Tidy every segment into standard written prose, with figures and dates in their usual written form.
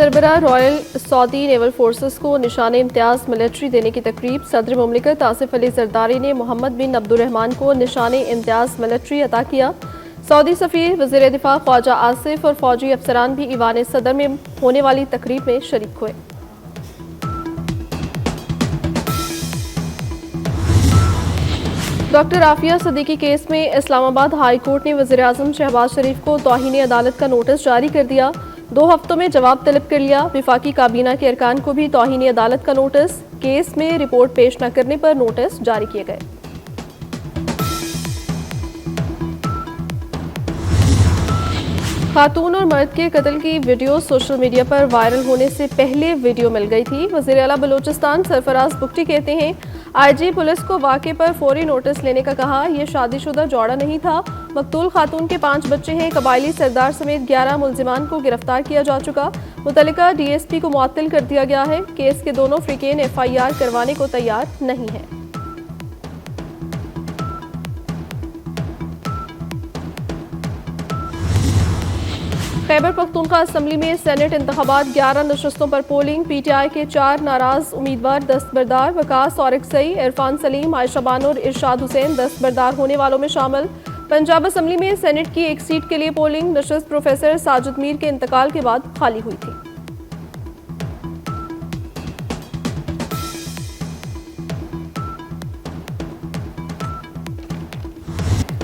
सरबराह royal Saudi naval forces को निशान Imtiaz military देने की तकरीब। सदर मुमलिकत आसिफ अली जरदारी ने मोहम्मद बिन अब्दुर्रहमान को निशान इम्तियाज मिलिट्री अता किया। सऊदी सफीर, वज़ीर दिफा ख्वाजा आसिफ और फौजी अफसरान भी ईवान सदर में होने वाली तकरीब में शरीक हुए। डॉक्टर आफिया सदीकी केस में इस्लामाबाद हाई कोर्ट ने वज़ीर आज़म शहबाज शरीफ को तौहीन अदालत का नोटिस जारी कर दिया। 2 हफ्तों में जवाब तलब कर लिया। विफाकी काबीना के अरकान को भी तौहीन अदालत का नोटिस। केस में रिपोर्ट पेश न करने पर नोटिस जारी किए गए। खातून और मर्द के कत्ल की वीडियो सोशल मीडिया पर वायरल होने से पहले वीडियो मिल गई थी। वज़ीर आला बलूचिस्तान सरफराज बुगटी कहते हैं, आईजी पुलिस को वाक़े पर फौरी नोटिस लेने का कहा। यह शादीशुदा जोड़ा नहीं था। मकतूल खातून के 5 बच्चे हैं। कबायली सरदार समेत 11 मुलजिमान को गिरफ्तार किया जा चुका। मुतल्लिका डीएसपी को मुअत्तल कर दिया गया है। केस के दोनों फ्रीकेन FIR करवाने को तैयार नहीं है। खैबर पख्तूनख्वा असम्बली में सेनेट इंतखाबात 11 नशस्तों पर पोलिंग। PTI के 4 नाराज उम्मीदवार दस्तबरदार। वकास औरकसई, इरफान सलीम, आयशा बानो और इरशाद हुसैन दस्तबरदार होने वालों में शामिल। पंजाब असम्बली में सेनेट की 1 सीट के लिए पोलिंग। नशस्त प्रोफेसर साजिद मीर के इंतकाल के बाद खाली हुई थी।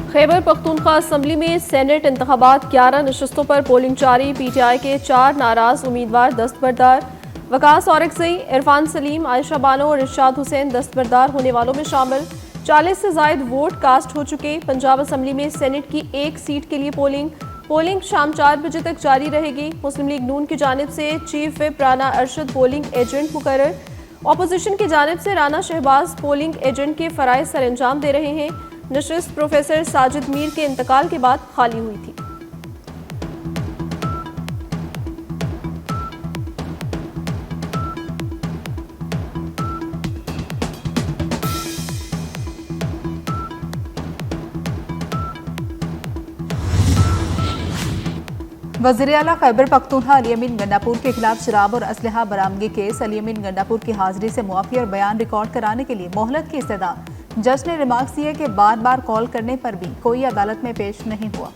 खैबर पख्तूनख्वा असम्बली में सेनेट इंतखाबात 11 नशस्तों पर पोलिंग जारी। PTI के 4 नाराज उम्मीदवार दस्तबरदार। वकास औरकसई, इरफान सलीम, आयशा बानो और इरशाद हुसैन दस्तबरदार होने वालों में शामिल। 40 से ज़ायद वोट कास्ट हो चुके। पंजाब असम्बली में सेनेट की 1 सीट के लिए पोलिंग शाम 4 बजे तक जारी रहेगी। मुस्लिम लीग नून की जानिब से chief whip Rana Arshad polling agent मुकर्रर। अपोजिशन की जानिब से राना शहबाज पोलिंग एजेंट के फ़राइज़ सर अंजाम दे रहे हैं। नशस्त प्रोफेसर साजिद मीर के इंतकाल के बाद खाली हुई थी। वज़ीर आला खैबर पख्तूनख्वा अली अमीन गंडापुर के खिलाफ शराब और असलहा बरामदगी केस। अली अमीन गंडापुर की हाजिरी से मुआफ़ी और बयान रिकॉर्ड कराने के लिए मोहलत की इस्तदा। जज ने रिमार्क्स दिए कि बार बार कॉल करने पर भी कोई अदालत में पेश नहीं हुआ।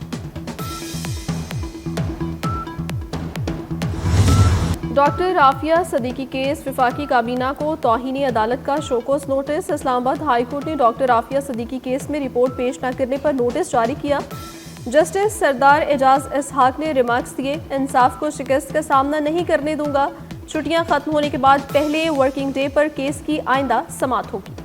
Doctor Aafia Siddiqui case. विफाकी काबीना को तौहीन अदालत का show cause notice. Islamabad high court ने डॉक्टर आफिया सदीकी केस में रिपोर्ट पेश न करने पर नोटिस जारी किया। जस्टिस सरदार एजाज इसहाक ने रिमार्क्स दिए, इंसाफ को शिकस्त का सामना नहीं करने दूंगा। छुट्टियां खत्म होने के बाद पहले वर्किंग डे पर केस की आइंदा समाअत होगी।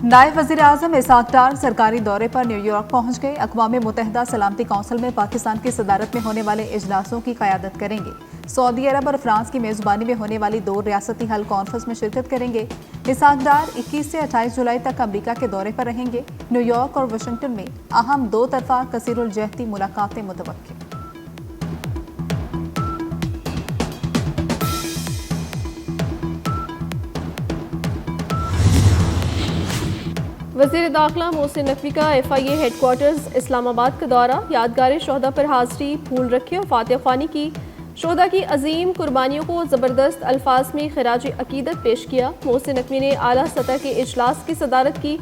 नायब वज़ीर आज़म इसहाक डार सरकारी दौरे पर न्यूयॉर्क पहुंच गए। अक़वाम मुत्तहिदा सलामती कौंसिल में पाकिस्तान की सदारत में होने वाले इजलासों की क़यादत करेंगे। सऊदी अरब और फ्रांस की मेज़बानी में होने वाली 2 रियासती हल कॉन्फ्रेंस में शिरकत करेंगे। इसहाक डार 21 से 28 जुलाई तक अमरीका के दौरे पर रहेंगे। न्यूयॉर्क और वाशिंगटन में अहम 2 तरफ़ा कसीरुल जहती मुलाकातें मुतवक्किल। वज़ीर दाखिला मोहसिन नकवी का FIA हेडक्वार्टर्स इस्लामाबाद का दौरा। यादगार शोहदा पर हाज़री, फूल रखे और फातिहा ख्वानी की। शोहदा की अजीम कुर्बानियों को ज़बरदस्त अल्फाज में खिराज अकीदत पेश किया। मोहसिन नकवी ने आला सतह के इजलास की सदारत की।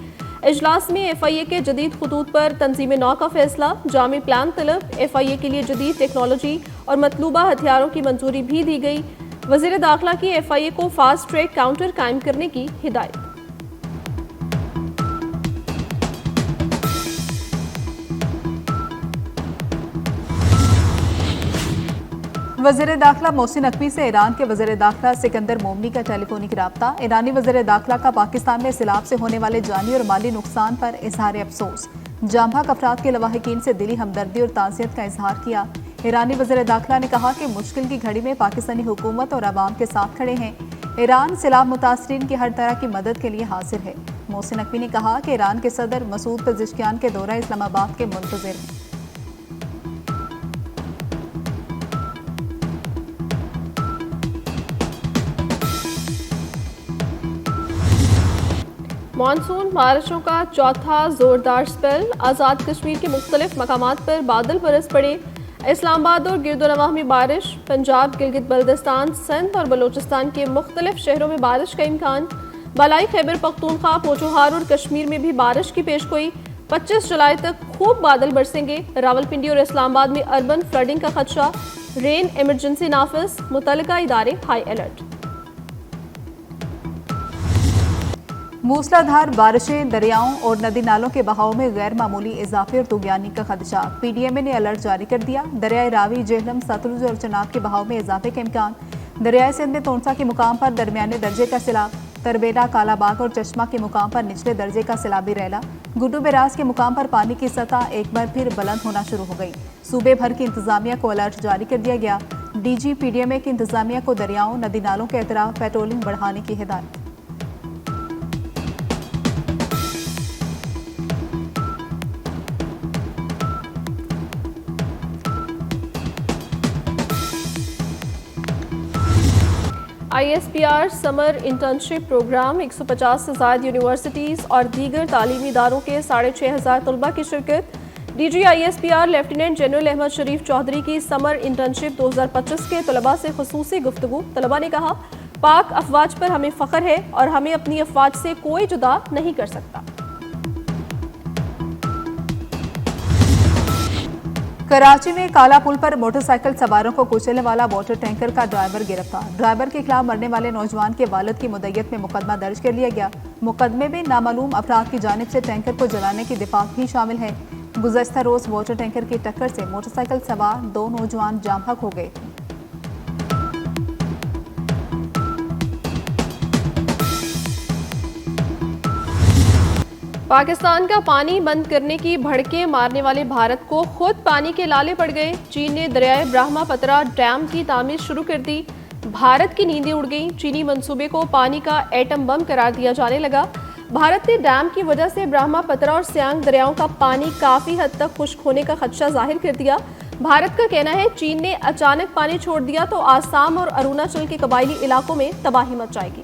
इजलास में FIA के जदीद खतूत पर तंजीम नौ का फैसला। जामी प्लान तलब। FIA के लिए जदीद टेक्नोलॉजी और मतलूबा हथियारों की मंजूरी भी दी गई। वज़ीर दाखिला की FIA को फास्ट ट्रैक काउंटर कायम करने की हिदायत। वज़ीर दाखिला मोहसिन नकवी से ईरान के वज़ीर दाखिला सिकंदर मोमनी का टेलीफोनिक राब्ता। ईरानी वज़ीर दाखिला का पाकिस्तान में सैलाब से होने वाले जानी और माली नुकसान पर इजहार अफसोस। जाम भाग अफराद के लवाहिकीन से दिली हमदर्दी और ताज़ियत का इजहार किया। ईरानी वज़ीर दाखिला ने कहा कि मुश्किल की घड़ी में पाकिस्तानी हुकूमत और अवाम के साथ खड़े हैं। ईरान सैलाब मुतासरीन की हर तरह की मदद के लिए हाजिर है। मोहसिन नकवी ने कहा कि ईरान के सदर मसूद पेज़ेश्कियान के दौरा इस्लामाबाद के मुंतज़िर हैं। मानसून बारिशों का चौथा जोरदार स्पेल। आज़ाद कश्मीर के मुख्तलिफ मकामात पर बादल बरस पड़े। इस्लामाबाद और गिरदोनवाह में बारिश। पंजाब, गिलगित बल्दिस्तान, सिंध और बलोचिस्तान के मुख्तलिफ शहरों में बारिश का इम्कान। बलाई खैबर पख्तूनख्वा, पोचोहार और कश्मीर में भी बारिश की पेशगोई। 25 जुलाई तक खूब बादल बरसेंगे। रावलपिंडी और इस्लामाबाद में अर्बन फ्लडिंग का खदशा। रेन इमरजेंसी नाफिज, मुतल्लिका इदारे हाई अलर्ट। मूसलाधार बारिशें, दरियाओं और नदी नालों के बहाव में गैर मामूली इजाफे और तुगयानी का खदशा। पीडीएमए ने अलर्ट जारी कर दिया। दरियाए रावी, जेहलम, सतलुज और चनाब के बहाव में इजाफे का इम्कान। दरियाए सिंध में तोनसा के मुकाम पर दरमियाने दर्जे का सैलाब। तरबेला, कालाबाग और चश्मा के मुकाम पर निचले दर्जे का सैलाबी रैला। गुड्डू बैराज के मुकाम पर पानी की सतह एक बार फिर बुलंद होना शुरू हो गई। सूबे भर की इंतजामिया को अलर्ट जारी कर दिया गया। डीजी पीडीएमए की इंतजामिया को दरियाओं, नदी नालों के अतराफ पेट्रोलिंग बढ़ाने की हिदायत। ISPR summer internship programme. 150 से ज़ायद यूनिवर्सिटीज़ और दीगर तालीमी इदारों के 6500 तलबा की शिरकत। DG ISPR lieutenant general Ahmed Sharif Chaudhry की समर इंटर्नशिप 2025 के तलबा से खुसूसी गुफ्तगू। तलबा ने कहा, पाक अफवाज पर हमें फ़ख्र है और हमें अपनी अफवाज से कोई जुदा नहीं कर सकता। कराची में काला पुल पर मोटरसाइकिल सवारों को कुचलने वाला वाटर टैंकर का ड्राइवर गिरफ्तार। ड्राइवर के खिलाफ मरने वाले नौजवान के वालिद की मुद्दत में मुकदमा दर्ज कर लिया गया। मुकदमे में नामालूम अफराद की जानिब से टैंकर को जलाने की दिफात भी शामिल है। गुज़श्ता रोज वाटर टैंकर की टक्कर से मोटरसाइकिल सवार 2 नौजवान जाम बहक हो गए थे। पाकिस्तान का पानी बंद करने की भड़के मारने वाले भारत को खुद पानी के लाले पड़ गए। चीन ने दरियाए ब्रह्मपुत्रा डैम की तामीर शुरू कर दी। भारत की नींदें उड़ गईं। चीनी मंसूबे को पानी का एटम बम करार दिया जाने लगा। भारत ने डैम की वजह से ब्रह्मपुत्रा और सियांग दरियाओं का पानी काफी हद तक खुश्क होने का खदशा जाहिर कर दिया। भारत का कहना है, चीन ने अचानक पानी छोड़ दिया तो आसाम और अरुणाचल के कबायली इलाकों में तबाही मच जाएगी।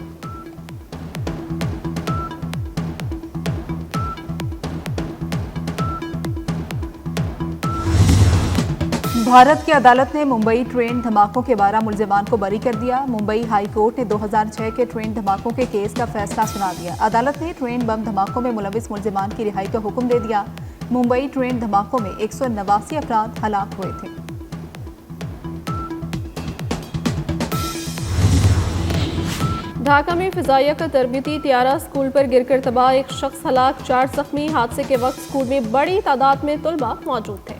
भारत की अदालत ने मुंबई ट्रेन धमाकों के 12 मुलजिमान को बरी कर दिया। मुंबई हाई कोर्ट ने 2006 के ट्रेन धमाकों के केस का फैसला सुना दिया। अदालत ने ट्रेन बम धमाकों में मुलविस मुलजिमान की रिहाई का हुक्म दे दिया। मुंबई ट्रेन धमाकों में 189 अफराद हलाक हुए थे। ढाका में फिजाइया का तरबियती तियारा स्कूल पर गिरकर तबाह। एक शख्स हलाक, 4 जख्मी। हादसे के वक्त स्कूल में बड़ी तादाद में तलबा मौजूद थे।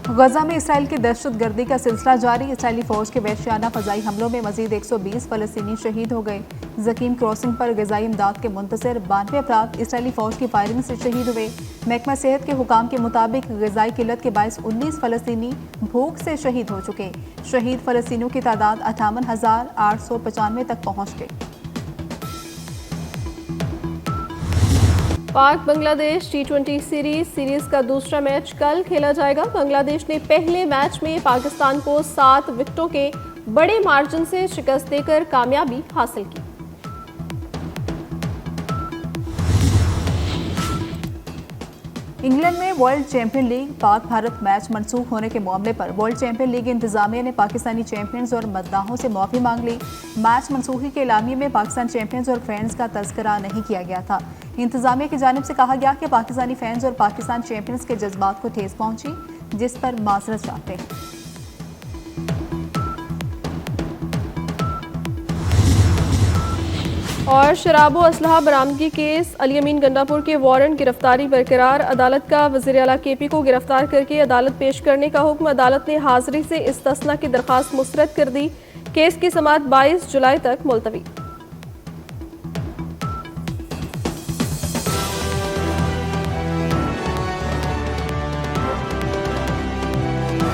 गजा में इसराइल की दहशतगर्दी का सिलसिला जारी। इसराइली फौज के वहशियाना फजाई हमलों में मजीद 120 फलस्तीनी शहीद हो गए। जकीम क्रॉसिंग पर गजाई इमदाद के मुंतजर 92 अफराद इसराइली फौज की फायरिंग से शहीद हुए। महकमा सेहत के हुकाम के मुताबिक गजाई किल्लत के बायस 19 फलस्तीनी भूख से शहीद हो चुके। शहीद फलस्तीनियों की तादाद 58,895 तक पहुँच गई। पाक बांग्लादेश T20 सीरीज का दूसरा मैच कल खेला जाएगा। बांग्लादेश ने पहले मैच में पाकिस्तान को 7 विकेटों के बड़े मार्जिन से शिकस्त देकर कामयाबी हासिल की। इंग्लैंड में world champion league Pak Bharat match मनसूख होने के मामले पर वर्ल्ड चैंपियन लीग इंतजामिया ने पाकिस्तानी चैंपियंस और मद्दाहों से माफी मांग ली। मैच मनसूखी के एलामिये में पाकिस्तान चैंपियंस और फैंस का तज़किरा नहीं किया गया था। इंतजामिया की जानिब से कहा गया कि पाकिस्तानी फैंस और पाकिस्तान चैंपियंस के जज्बात को ठेस पहुंची, जिस पर माजरत चाहते हैं। और शराब व असलहा बरामदगी केस, अली अमीन गंडापुर के वारंट गिरफ्तारी बरकरार। अदालत का वज़ीर आला KP को गिरफ्तार करके अदालत पेश करने का हुक्म। अदालत ने हाजिरी से इस्तस्ना की दरख्वास्त मुस्तरद कर दी। केस की समाअत 22 जुलाई तक मुलतवी।